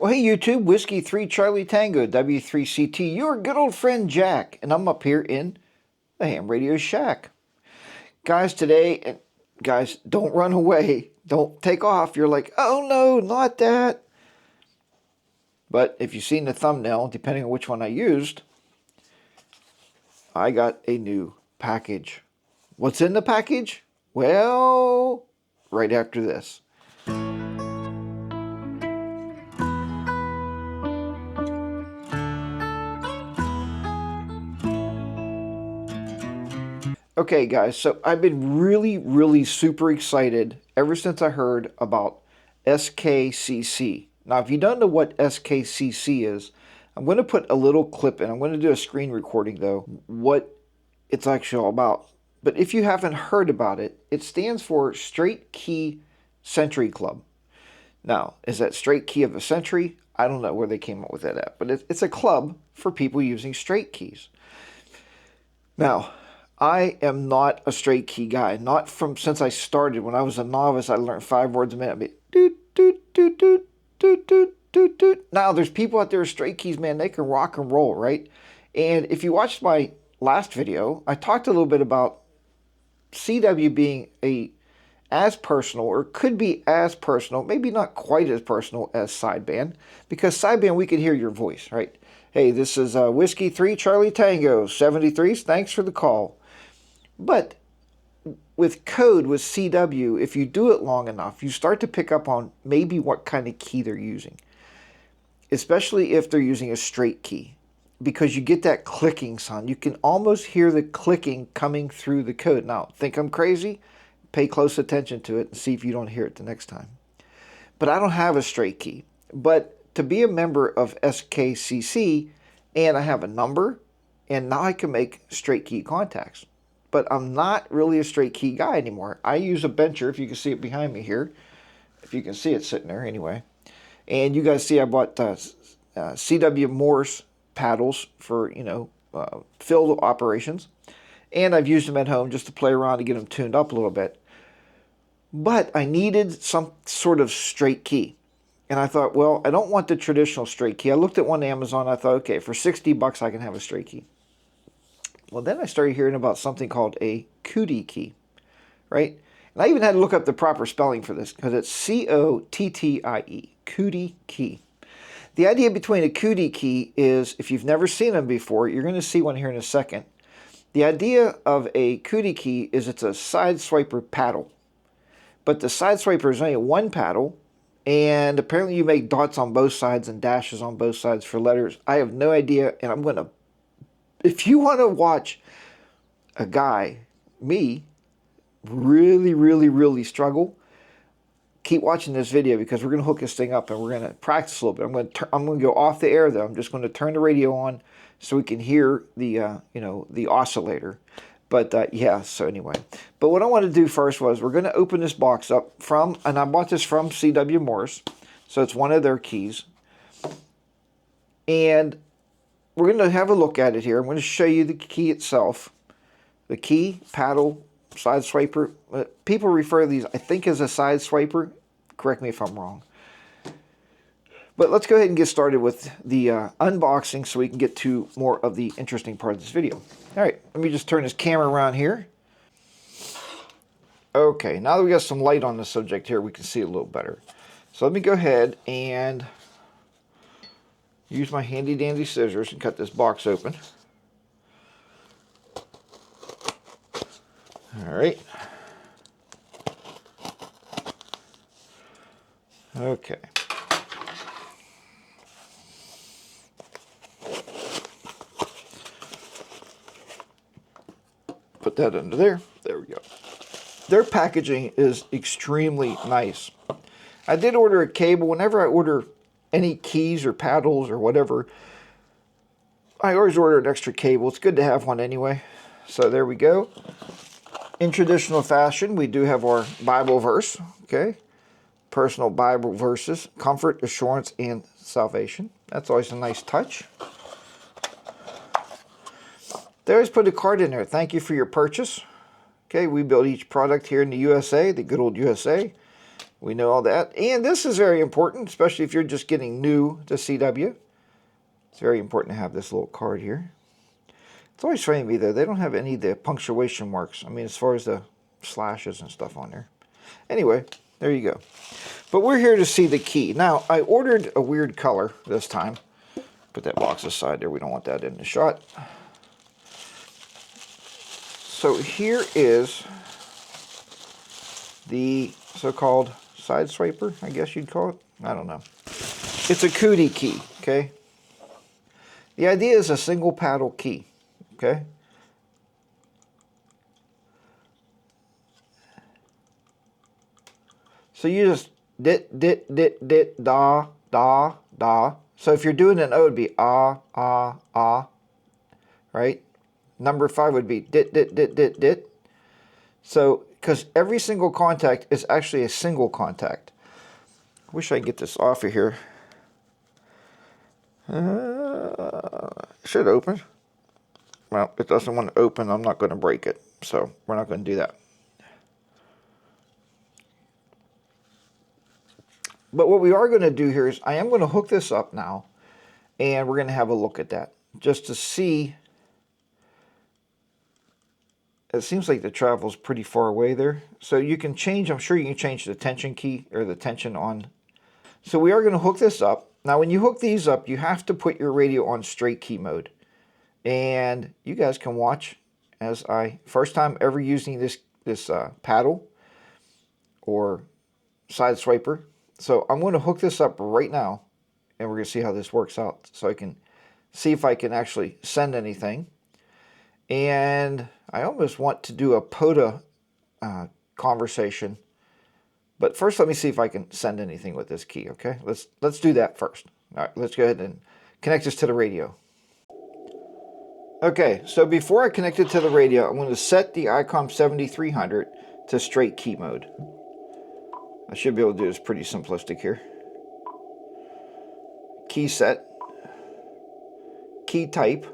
Well, hey YouTube, Whiskey 3 Charlie Tango, W3CT, your good old friend Jack, and I'm up here in the Ham Radio Shack. Guys, today, guys, don't run away, don't take off. You're like, oh no, not that. But if you've seen the thumbnail, depending on which one I used, I got a new package. What's in the package? Well, right after this. Okay guys, so I've been really super excited ever since I heard about SKCC. Now if you don't know what SKCC is, I'm going to put a little clip in. I'm going to do a screen recording though, what it's actually all about. But if you haven't heard about it, it stands for Straight Key Century Club. Now, is that straight key of a century? I don't know where they came up with that at, but it's a club for people using straight keys. Now, I am not a straight key guy. Not from since I started. When I was a novice, I learned 5 words a minute. Doot, doot, doot, doot, doot, doot, doot, doot. Now, there's people out there with straight keys, man. They can rock and roll, right? And if you watched my last video, I talked a little bit about CW being as personal, or could be as personal, maybe not quite as personal as sideband, because sideband we could hear your voice, right? Hey, this is Whiskey 3 Charlie Tango 73s. Thanks for the call. But with code, with CW, if you do it long enough, you start to pick up on maybe what kind of key they're using. Especially if they're using a straight key. Because you get that clicking sound. You can almost hear the clicking coming through the code. Now, think I'm crazy? Pay close attention to it and see if you don't hear it the next time. But I don't have a straight key. But to be a member of SKCC, and I have a number, and now I can make straight key contacts. But I'm not really a straight key guy anymore. I use a bencher, if you can see it behind me here. If you can see it sitting there anyway. And you guys see I bought CW Morse paddles for, field operations. And I've used them at home just to play around to get them tuned up a little bit. But I needed some sort of straight key. And I thought, well, I don't want the traditional straight key. I looked at one on Amazon. I thought, okay, for 60 bucks I can have a straight key. Well, then I started hearing about something called a cootie key, right? And I even had to look up the proper spelling for this because it's C-O-T-T-I-E, cootie key. The idea between a cootie key is, if you've never seen them before, you're going to see one here in a second. The idea of a cootie key is it's a side swiper paddle. But the side swiper is only one paddle, and apparently you make dots on both sides and dashes on both sides for letters. I have no idea, and I'm going to... If you want to watch a guy, me, really struggle, keep watching this video because we're going to hook this thing up and we're going to practice a little bit. I'm going to go off the air though. I'm just going to turn the radio on so we can hear the the oscillator. But yeah, so anyway. But what I want to do first was we're going to open this box up and I bought this from CW Morse, so it's one of their keys. And we're going to have a look at it here. I'm going to show you the key itself. The key, paddle, side swiper. People refer to these, I think, as a side swiper. Correct me if I'm wrong. But let's go ahead and get started with the unboxing so we can get to more of the interesting part of this video. All right, let me just turn this camera around here. Okay, now that we got some light on the subject here, we can see it a little better. So let me go ahead and use my handy dandy scissors and cut this box open. All right. Okay. Put that under there. There we go. Their packaging is extremely nice. I did order a cable. Whenever I order any keys or paddles or whatever, I always order an extra cable. It's good to have one anyway. So there we go. In traditional fashion, we do have our Bible verse, okay? Personal Bible verses, comfort, assurance, and salvation. That's always a nice touch. They always put a card in there. Thank you for your purchase. Okay, we build each product here in the USA, the good old USA. We know all that. And this is very important, especially if you're just getting new to CW. It's very important to have this little card here. It's always funny to me, though. They don't have any of the punctuation marks. I mean, as far as the slashes and stuff on there. Anyway, there you go. But we're here to see the key. Now, I ordered a weird color this time. Put that box aside there. We don't want that in the shot. So here is the so-called side swiper, I guess you'd call it. I don't know. It's a cootie key, okay? The idea is a single paddle key, okay? So you just dit, dit, dit, dit, da, da, da. So if you're doing an O, it would be ah, ah, ah, right? Number 5 would be dit, dit, dit, dit, dit. So, because every single contact is actually a single contact. I wish I could get this off of here. Should open. Well, it doesn't want to open. I'm not going to break it. So, we're not going to do that. But what we are going to do here is I am going to hook this up now. And we're going to have a look at that. Just to see. It seems like the travel's pretty far away there. So you can change, I'm sure you can change the tension key or the tension on. So we are going to hook this up. Now when you hook these up, you have to put your radio on straight key mode. And you guys can watch as first time ever using this paddle or side swiper. So I'm going to hook this up right now and we're going to see how this works out. So I can see if I can actually send anything. And I almost want to do a POTA conversation. But first, let me see if I can send anything with this key, okay? Let's do that first. All right, let's go ahead and connect this to the radio. Okay, so before I connect it to the radio, I'm going to set the ICOM 7300 to straight key mode. I should be able to do this pretty simplistic here. Key set. Key type.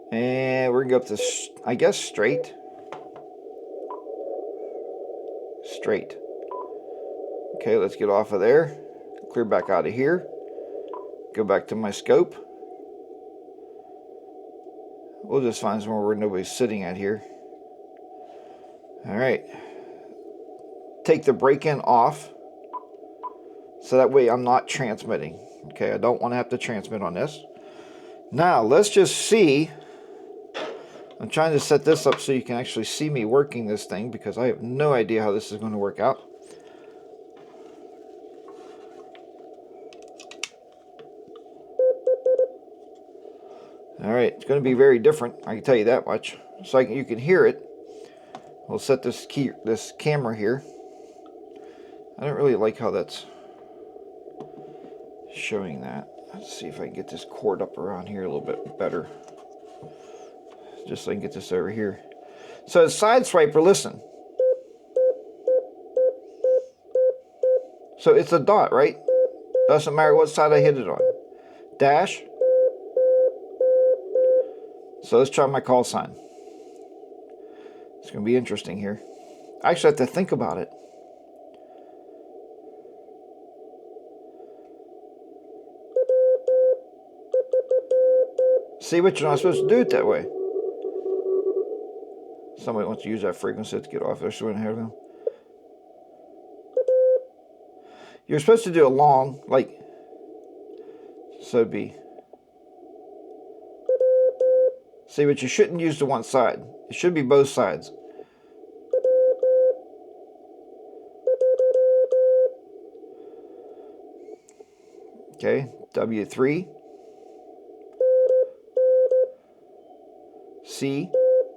And we're going to go up to, I guess, straight. Straight. Okay, let's get off of there. Clear back out of here. Go back to my scope. We'll just find somewhere where nobody's sitting at here. All right. Take the break-in off. So that way I'm not transmitting. Okay, I don't want to have to transmit on this. Now, let's just see. I'm trying to set this up so you can actually see me working this thing because I have no idea how this is going to work out. Alright, it's going to be very different, I can tell you that much. So you can hear it. We'll set this camera here. I don't really like how that's showing that. Let's see if I can get this cord up around here a little bit better. Just so I can get this over here. So side swiper, listen. So it's a dot, right? Doesn't matter what side I hit it on. Dash. So let's try my call sign. It's going to be interesting here. I actually have to think about it. See, but you're not supposed to do it that way. Somebody wants to use that frequency to get off there, so here now. You're supposed to do it long, like, so it'd be. See, but you shouldn't use the one side. It should be both sides. Okay, W3. C,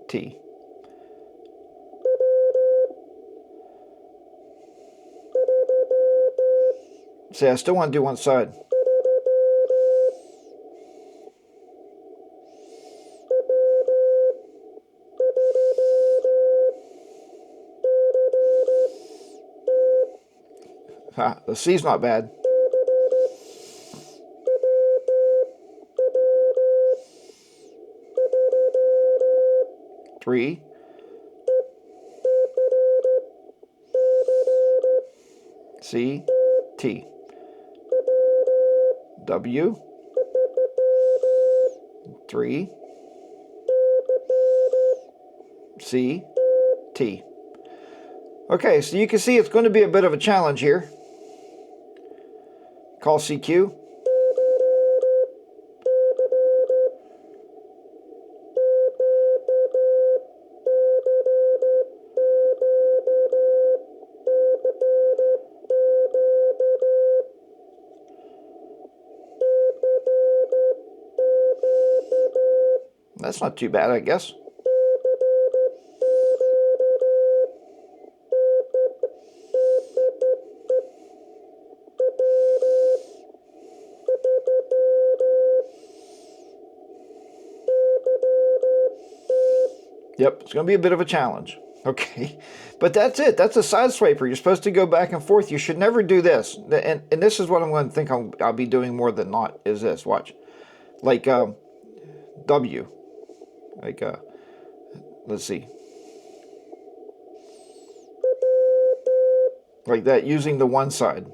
T. See, I still want to do one side. The C's not bad. Three. C, T. W, 3, C, T. Okay, so you can see it's going to be a bit of a challenge here. Call CQ. That's not too bad, I guess. Yep, it's going to be a bit of a challenge. Okay, but that's it. That's a side swiper. You're supposed to go back and forth. You should never do this. And this is what I'm going to think I'll be doing more than not, is this. Watch. Like W. Like, let's see. Like that, using the one side.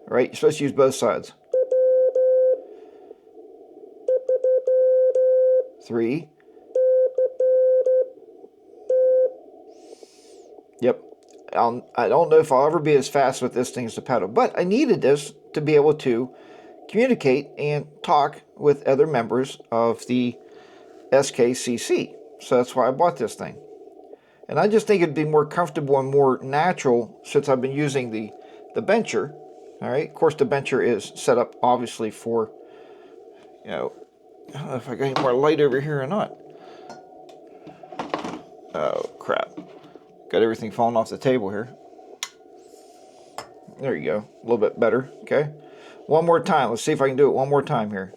Right? You're supposed to use both sides. 3. Yep. I don't know if I'll ever be as fast with this thing as the paddle, but I needed this to be able to communicate and talk with other members of the SKCC. So that's why I bought this thing. And I just think it'd be more comfortable and more natural since I've been using the bencher. All right. Of course, the bencher is set up obviously for, you know, I don't know if I got any more light over here or not. Oh, crap. Got everything falling off the table here. There you go. A little bit better. Okay. One more time. Let's see if I can do it one more time here.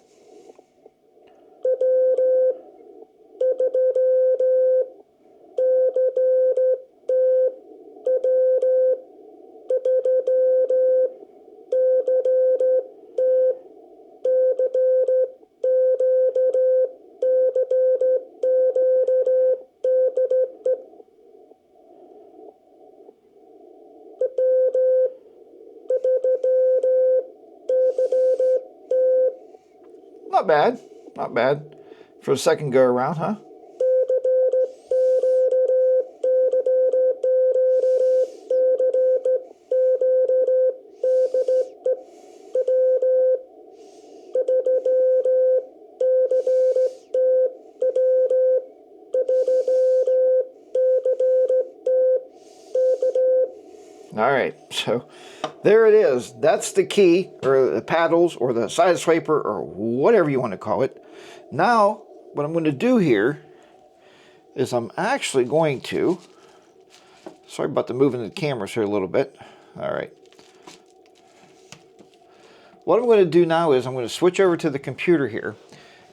Not bad. Not bad. For the second go around, huh? All right, so there it is. That's the key, or the paddles, or the side swiper, or whatever you want to call it. Now, what I'm going to do here is I'm actually going to, sorry about the moving the cameras here a little bit. All right. What I'm going to do now is I'm going to switch over to the computer here.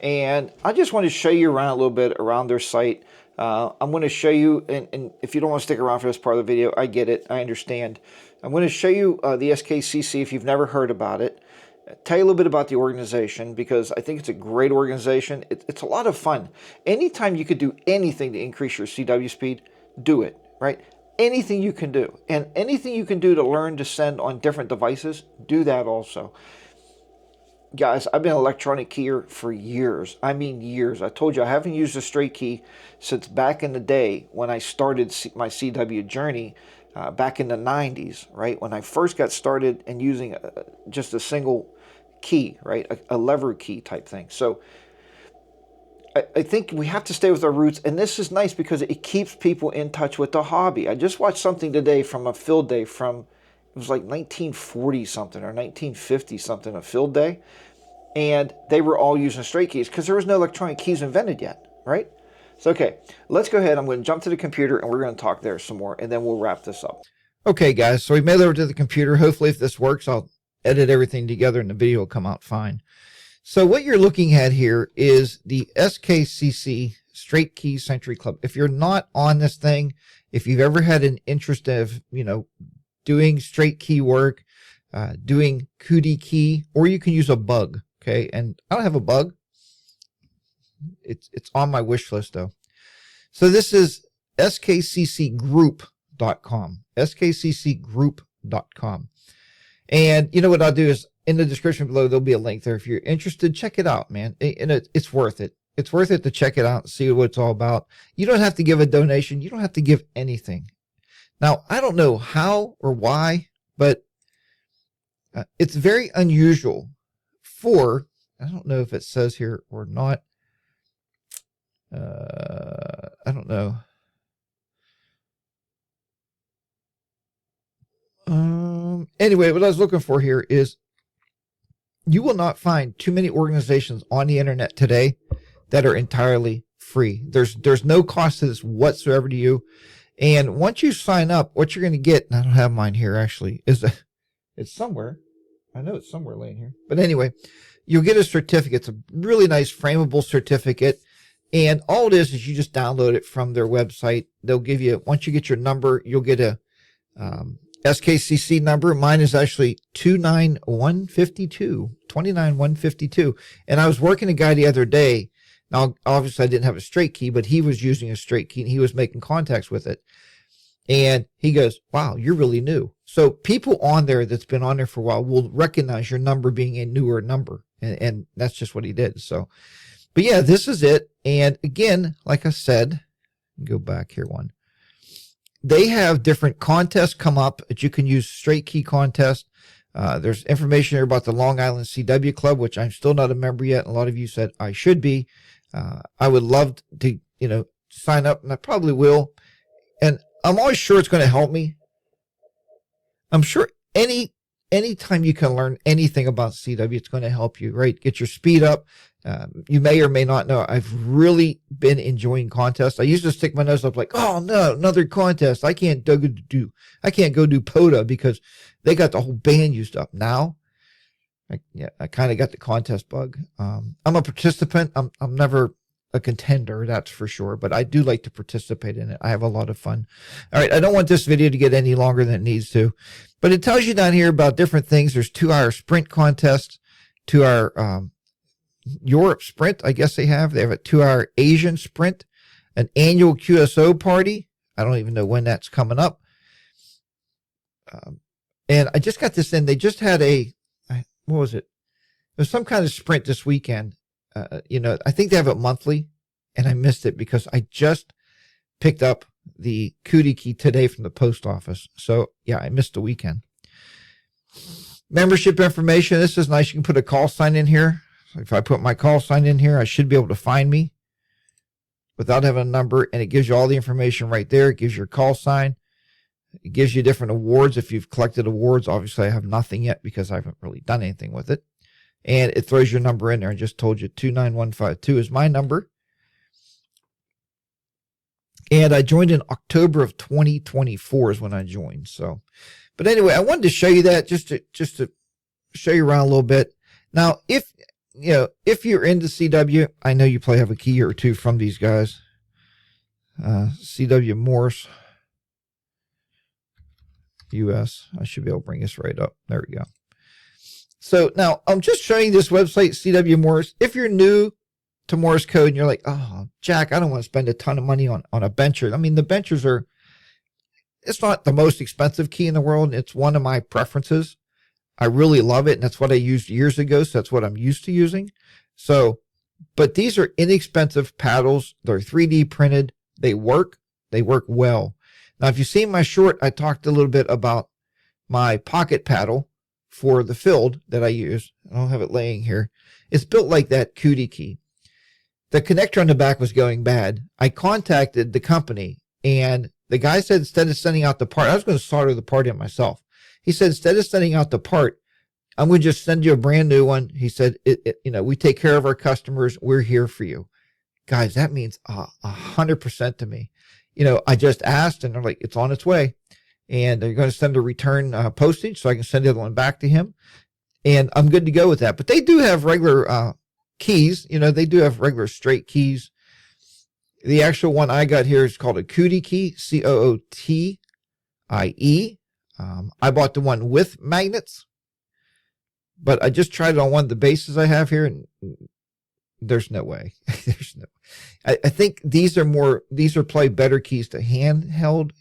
And I just want to show you around a little bit around their site. I'm going to show you, and if you don't want to stick around for this part of the video, I get it, I understand. I'm going to show you the SKCC if you've never heard about it. Tell you a little bit about the organization, because I think it's a great organization. It's a lot of fun. Anytime you could do anything to increase your CW speed, do it, right? Anything you can do. And anything you can do to learn to send on different devices, do that also. Guys, I've been an electronic keyer for years. I mean years. I told you I haven't used a straight key since back in the day when I started my CW journey back in the 90s, right? When I first got started and using just a single key, right? A lever key type thing. So I think we have to stay with our roots. And this is nice because it keeps people in touch with the hobby. I just watched something today from a field day from, it was like 1940 something or 1950 something, a field day. And they were all using straight keys because there was no electronic keys invented yet, right? So, okay, let's go ahead. I'm going to jump to the computer and we're going to talk there some more and then we'll wrap this up. Okay, guys, so we made it over to the computer. Hopefully, if this works, I'll edit everything together and the video will come out fine. So what you're looking at here is the SKCC Straight Key Century Club. If you're not on this thing, if you've ever had an interest of, you know, doing straight key work, doing cootie key, or you can use a bug, okay? And I don't have a bug. It's on my wish list, though. So this is skccgroup.com. skccgroup.com, skccgroup.com. And you know what I'll do is in the description below, there'll be a link there. If you're interested, check it out, man. And it's worth it. It's worth it to check it out and see what it's all about. You don't have to give a donation. You don't have to give anything. Now, I don't know how or why, but it's very unusual for, I don't know if it says here or not. I don't know. Anyway, what I was looking for here is you will not find too many organizations on the internet today that are entirely free. There's no cost to this whatsoever to you. And once you sign up, what you're going to get, and I don't have mine here actually, is it's somewhere. I know it's somewhere laying here. But anyway, you'll get a certificate. It's a really nice frameable certificate. And all it is you just download it from their website. They'll give you, once you get your number, you'll get a SKCC number. Mine is actually 29152. And I was working a guy the other day. Now, obviously I didn't have a straight key, but he was using a straight key and he was making contacts with it. And he goes, wow, you're really new. So people on there that's been on there for a while will recognize your number being a newer number. And that's just what he did. So, but yeah, this is it. And again, like I said, go back here one. They have different contests come up that you can use, straight key contest. There's information here about the Long Island CW Club, which I'm still not a member yet. A lot of you said I should be. I would love to, sign up, and I probably will. And I'm always sure it's going to help me. I'm sure anytime you can learn anything about CW, it's going to help you, right? Get your speed up. You may or may not know, I've really been enjoying contests. I used to stick my nose up like, oh no, another contest. I can't go do POTA because they got the whole band used up. Now, I kind of got the contest bug. I'm a participant. I'm never a contender, that's for sure, but I do like to participate in it. I have a lot of fun. All right, I don't want this video to get any longer than it needs to, but it tells you down here about different things. There's 2-hour sprint contests, 2-hour Europe sprint, I guess they have. They have a 2-hour Asian sprint, an annual QSO party. I don't even know when that's coming up. And I just got this in. They just had what was it? It was some kind of sprint this weekend. I think they have it monthly, and I missed it because I just picked up the Cootie Key today from the post office. So yeah, I missed the weekend. Membership information. This is nice. You can put a call sign in here. So if I put my call sign in here, I should be able to find me without having a number, and it gives you all the information right there. It gives your call sign. It gives you different awards if you've collected awards. Obviously, I have nothing yet because I haven't really done anything with it. And it throws your number in there. I just told you 29152 is my number. And I joined in October of 2024 is when I joined. So, but anyway, I wanted to show you that just to show you around a little bit. Now, if you're into CW, I know you probably have a key or two from these guys. CW Morse US. I should be able to bring this right up. There we go. So now I'm just showing this website, CW Morse. If you're new to Morse code and you're like, oh, Jack, I don't want to spend a ton of money on a bencher. I mean, the benchers it's not the most expensive key in the world. It's one of my preferences. I really love it. And that's what I used years ago. So that's what I'm used to using. So, but these are inexpensive paddles. They're 3D printed. They work well. Now, if you see my short, I talked a little bit about my pocket paddle for the field that I use. I don't have it laying here. It's built like that Cootie Key. The connector on the back was going bad. I contacted the company, and the guy said instead of sending out the part, I was going to solder the part in myself. He said instead of sending out the part, I'm going to just send you a brand new one. He said, we take care of our customers. We're here for you. Guys, that means 100% to me. I just asked, and they're like, it's on its way. And they're going to send a return postage so I can send the other one back to him. And I'm good to go with that. But they do have regular keys. They do have regular straight keys. The actual one I got here is called a Cootie Key, COOTIE. I bought the one with magnets, but I just tried it on one of the bases I have here, and there's no way. There's no. I think these are probably better keys to handhold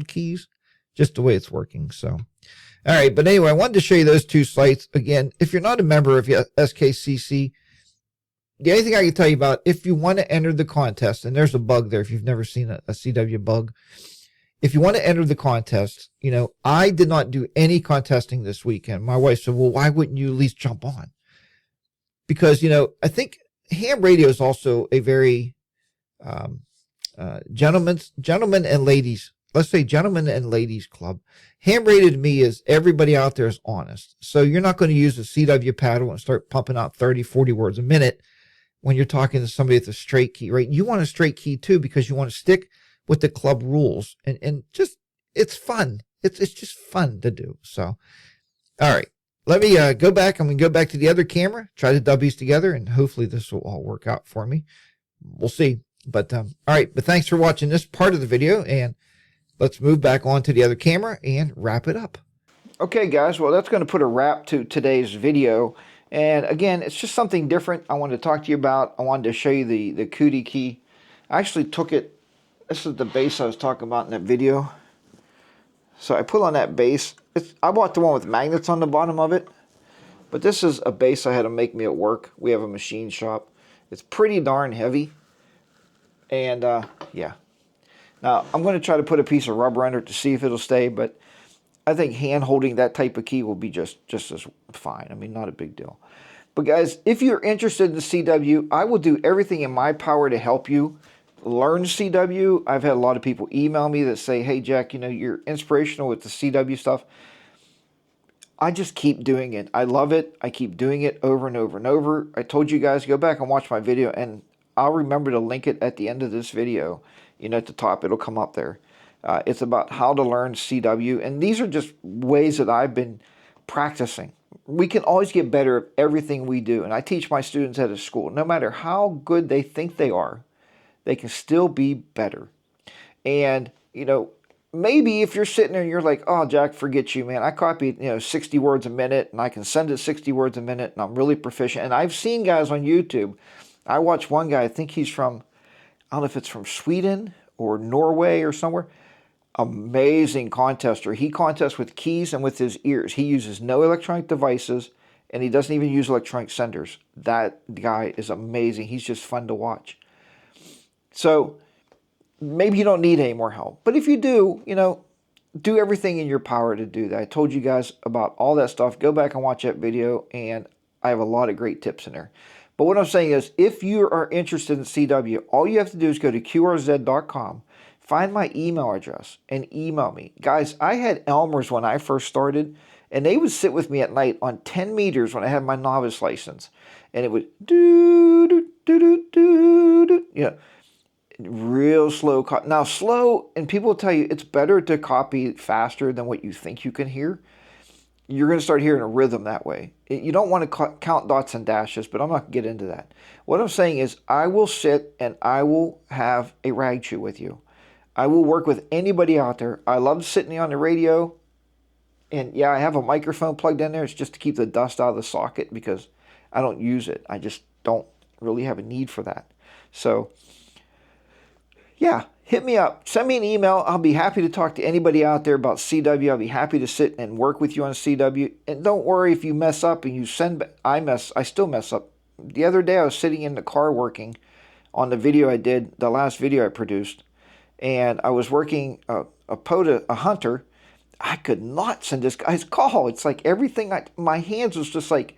keys, just the way it's working. So, all right. But anyway, I wanted to show you those two sites again. If you're not a member of SKCC, the only thing I can tell you about, if you want to enter the contest, and there's a bug there if you've never seen a CW bug. If you want to enter the contest, I did not do any contesting this weekend. My wife said, well, why wouldn't you at least jump on? Because, I think ham radio is also a very gentlemen and ladies, let's say gentlemen and ladies club. Ham radio to me is everybody out there is honest. So you're not going to use a CW paddle and start pumping out 30, 40 words a minute when you're talking to somebody with a straight key, right? You want a straight key too, because you want to stick with the club rules, and just, it's fun. It's just fun to do. So, all right, let me go back. I'm going to go back to the other camera, try to dub these together, and hopefully this will all work out for me. We'll see. But, all right, but thanks for watching this part of the video, and let's move back on to the other camera and wrap it up. Okay, guys, well, that's going to put a wrap to today's video. And again, it's just something different I wanted to talk to you about. I wanted to show you the Cootie Key. I actually took it. This is the base I was talking about in that video. So I put on that base. I bought the one with magnets on the bottom of it. But this is a base I had to make me at work. We have a machine shop. It's pretty darn heavy. And yeah. Now I'm going to try to put a piece of rubber under it to see if it'll stay. But I think hand holding that type of key will be just as fine. I mean, not a big deal. But guys, if you're interested in the CW, I will do everything in my power to help you learn CW. I've had a lot of people email me that say, hey, Jack, you're inspirational with the CW stuff. I just keep doing it. I love it. I keep doing it over and over and over. I told you guys, go back and watch my video, and I'll remember to link it at the end of this video. At the top, it'll come up there. It's about how to learn CW, and these are just ways that I've been practicing. We can always get better at everything we do, and I teach my students at a school. No matter how good they think they are, they can still be better. And, maybe if you're sitting there and you're like, oh, Jack, forget you, man. I copy, 60 words a minute, and I can send it 60 words a minute, and I'm really proficient. And I've seen guys on YouTube. I watched one guy, I think he's from, I don't know if it's from Sweden or Norway or somewhere. Amazing contester. He contests with keys and with his ears. He uses no electronic devices, and he doesn't even use electronic senders. That guy is amazing. He's just fun to watch. So maybe you don't need any more help. But if you do, do everything in your power to do that. I told you guys about all that stuff. Go back and watch that video, and I have a lot of great tips in there. But what I'm saying is, if you are interested in CW, all you have to do is go to qrz.com, find my email address, and email me. Guys, I had Elmers when I first started, and they would sit with me at night on 10 meters when I had my novice license. And it would real slow. Now, slow, and people will tell you it's better to copy faster than what you think you can hear. You're going to start hearing a rhythm that way. You don't want to count dots and dashes, but I'm not going to get into that. What I'm saying is I will sit and I will have a rag chew with you. I will work with anybody out there. I love sitting on the radio. And yeah, I have a microphone plugged in there. It's just to keep the dust out of the socket because I don't use it. I just don't really have a need for that. So yeah, hit me up. Send me an email. I'll be happy to talk to anybody out there about CW. I'll be happy to sit and work with you on CW. And don't worry if you mess up and you send... I still mess up. The other day I was sitting in the car working on the video I did, the last video I produced. And I was working a hunter. I could not send this guy's call. It's like everything, my hands was just like,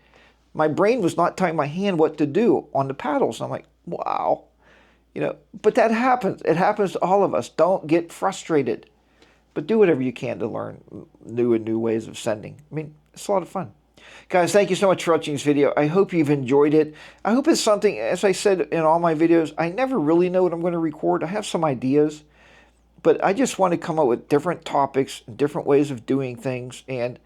my brain was not telling my hand what to do on the paddles. And I'm like, wow. But that happens. It happens to all of us. Don't get frustrated. But do whatever you can to learn new ways of sending. I mean, it's a lot of fun. Guys, thank you so much for watching this video. I hope you've enjoyed it. I hope it's something, as I said in all my videos, I never really know what I'm going to record. I have some ideas. But I just want to come up with different topics and different ways of doing things. And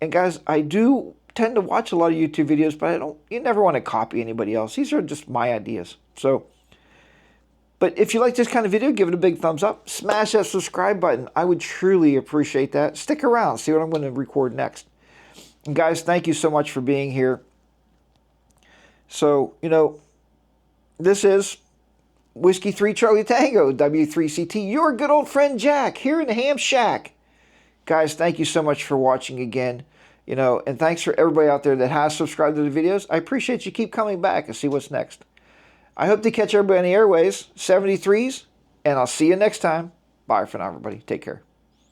guys, I do tend to watch a lot of YouTube videos, but you never want to copy anybody else. These are just my ideas. So... But if you like this kind of video, give it a big thumbs up. Smash that subscribe button. I would truly appreciate that. Stick around. See what I'm going to record next. And guys, thank you so much for being here. So, This is Whiskey 3 Charlie Tango, W3CT, your good old friend Jack, here in the Ham Shack. Guys, thank you so much for watching again. And thanks for everybody out there that has subscribed to the videos. I appreciate you keep coming back and see what's next. I hope to catch everybody on the airways, 73s, and I'll see you next time. Bye for now, everybody. Take care.